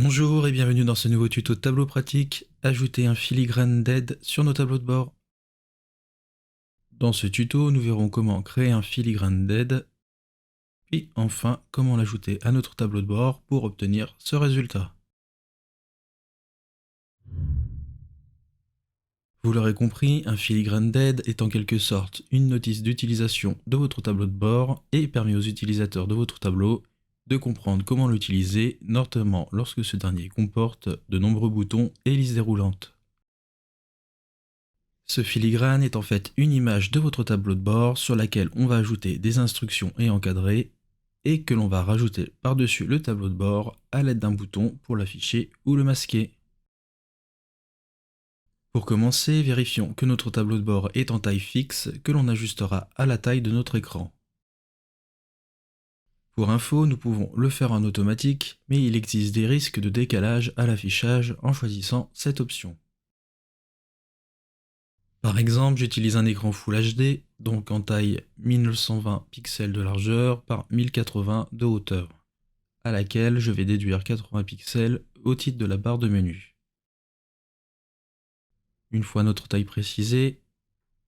Bonjour et bienvenue dans ce nouveau tuto de tableau pratique, ajouter un filigrane d'aide sur nos tableaux de bord. Dans ce tuto, nous verrons comment créer un filigrane d'aide, puis enfin comment l'ajouter à notre tableau de bord pour obtenir ce résultat. Vous l'aurez compris, un filigrane d'aide est en quelque sorte une notice d'utilisation de votre tableau de bord et permet aux utilisateurs de votre tableau de comprendre comment l'utiliser, notamment lorsque ce dernier comporte de nombreux boutons et listes déroulantes. Ce filigrane est en fait une image de votre tableau de bord sur laquelle on va ajouter des instructions et encadrer, et que l'on va rajouter par-dessus le tableau de bord à l'aide d'un bouton pour l'afficher ou le masquer. Pour commencer, vérifions que notre tableau de bord est en taille fixe que l'on ajustera à la taille de notre écran. Pour info, nous pouvons le faire en automatique, mais il existe des risques de décalage à l'affichage en choisissant cette option. Par exemple, j'utilise un écran Full HD, donc en taille 1920 pixels de largeur par 1080 de hauteur, à laquelle je vais déduire 80 pixels au titre de la barre de menu. Une fois notre taille précisée,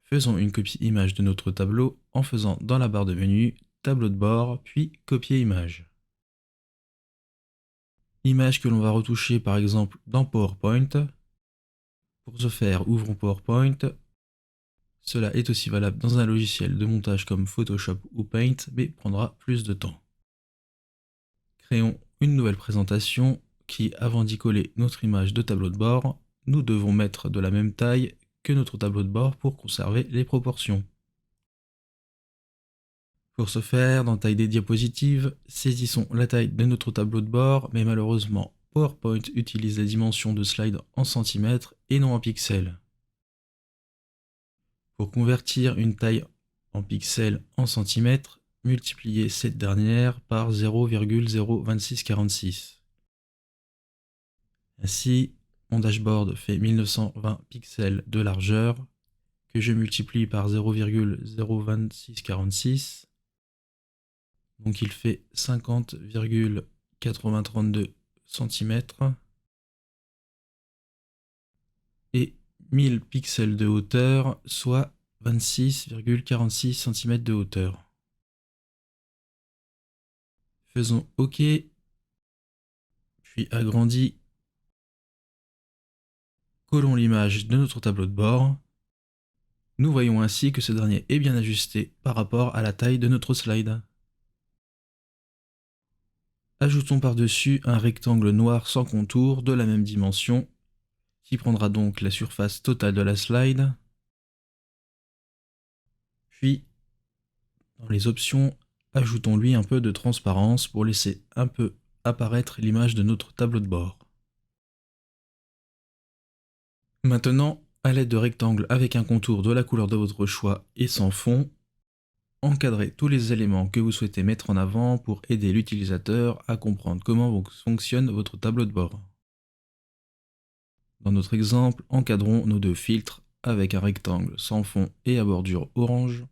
faisons une copie image de notre tableau en faisant dans la barre de menu tableau de bord, puis copier image. Image que l'on va retoucher par exemple dans PowerPoint. Pour ce faire, ouvrons PowerPoint. Cela est aussi valable dans un logiciel de montage comme Photoshop ou Paint, mais prendra plus de temps. Créons une nouvelle présentation qui, avant d'y coller notre image de tableau de bord, nous devons mettre de la même taille que notre tableau de bord pour conserver les proportions. Pour ce faire, dans taille des diapositives, saisissons la taille de notre tableau de bord, mais malheureusement, PowerPoint utilise la dimension de slide en centimètres et non en pixels. Pour convertir une taille en pixels en centimètres, multipliez cette dernière par 0,02646. Ainsi, mon dashboard fait 1920 pixels de largeur, que je multiplie par 0,02646, donc il fait 50,8032 cm, et 1000 pixels de hauteur, soit 26,46 cm de hauteur. Faisons OK, puis agrandis. Collons l'image de notre tableau de bord. Nous voyons ainsi que ce dernier est bien ajusté par rapport à la taille de notre slide. Ajoutons par-dessus un rectangle noir sans contour de la même dimension, qui prendra donc la surface totale de la slide. Puis, dans les options, ajoutons-lui un peu de transparence pour laisser un peu apparaître l'image de notre tableau de bord. Maintenant, à l'aide de rectangles avec un contour de la couleur de votre choix et sans fond, encadrez tous les éléments que vous souhaitez mettre en avant pour aider l'utilisateur à comprendre comment fonctionne votre tableau de bord. Dans notre exemple, encadrons nos deux filtres avec un rectangle sans fond et à bordure orange.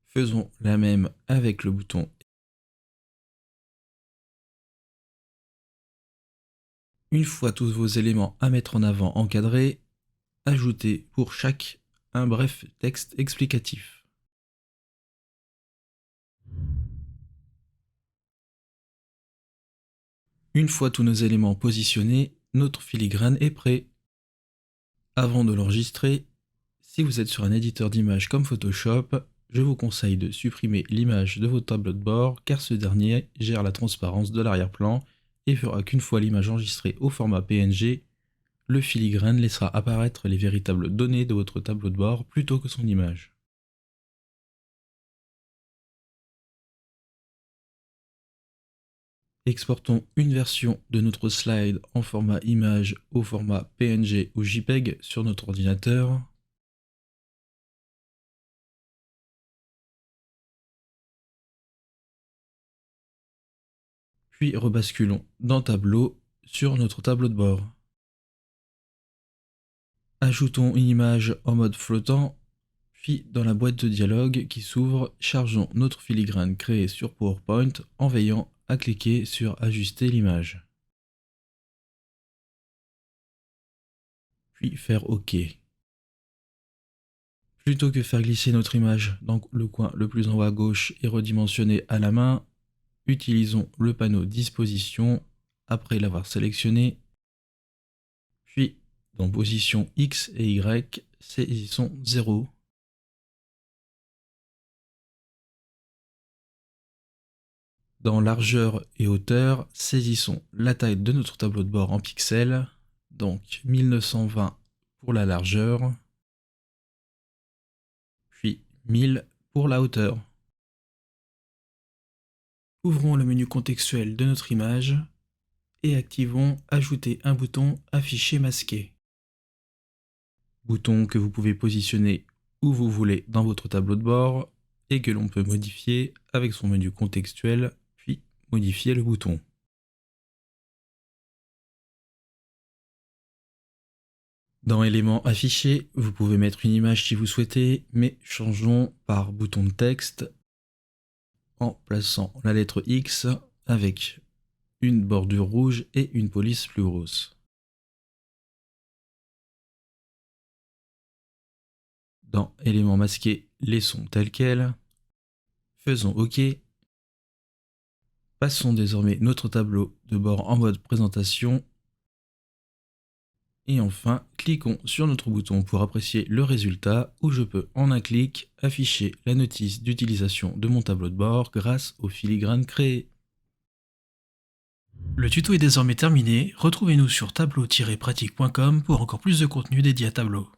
Faisons la même avec le bouton. Une fois tous vos éléments à mettre en avant encadrés, ajoutez pour chaque un bref texte explicatif. Une fois tous nos éléments positionnés, notre filigrane est prêt. Avant de l'enregistrer, si vous êtes sur un éditeur d'images comme Photoshop, je vous conseille de supprimer l'image de votre tableau de bord car ce dernier gère la transparence de l'arrière-plan et fera qu'une fois l'image enregistrée au format PNG, le filigrane laissera apparaître les véritables données de votre tableau de bord plutôt que son image. Exportons une version de notre slide en format image au format PNG ou JPEG sur notre ordinateur. Puis rebasculons dans Tableau sur notre tableau de bord. Ajoutons une image en mode flottant, puis dans la boîte de dialogue qui s'ouvre, chargeons notre filigrane créé sur PowerPoint en veillant à cliquer sur Ajuster l'image. Puis faire OK. Plutôt que faire glisser notre image dans le coin le plus en haut à gauche et redimensionner à la main, utilisons le panneau Disposition après l'avoir sélectionné, puis dans position X et Y, saisissons 0. Dans largeur et hauteur, saisissons la taille de notre tableau de bord en pixels, donc 1920 pour la largeur, puis 1000 pour la hauteur. Ouvrons le menu contextuel de notre image et activons Ajouter un bouton affiché masqué. Bouton que vous pouvez positionner où vous voulez dans votre tableau de bord et que l'on peut modifier avec son menu contextuel, puis modifier le bouton. Dans éléments affichés, vous pouvez mettre une image si vous souhaitez, mais changeons par bouton de texte en plaçant la lettre X avec une bordure rouge et une police plus grosse. Dans éléments masqués, laissons tel quel. Faisons OK. Passons désormais notre tableau de bord en mode présentation. Et enfin, cliquons sur notre bouton pour apprécier le résultat où je peux en un clic afficher la notice d'utilisation de mon tableau de bord grâce au filigrane créé. Le tuto est désormais terminé, retrouvez-nous sur tableau-pratique.com pour encore plus de contenu dédié à Tableau.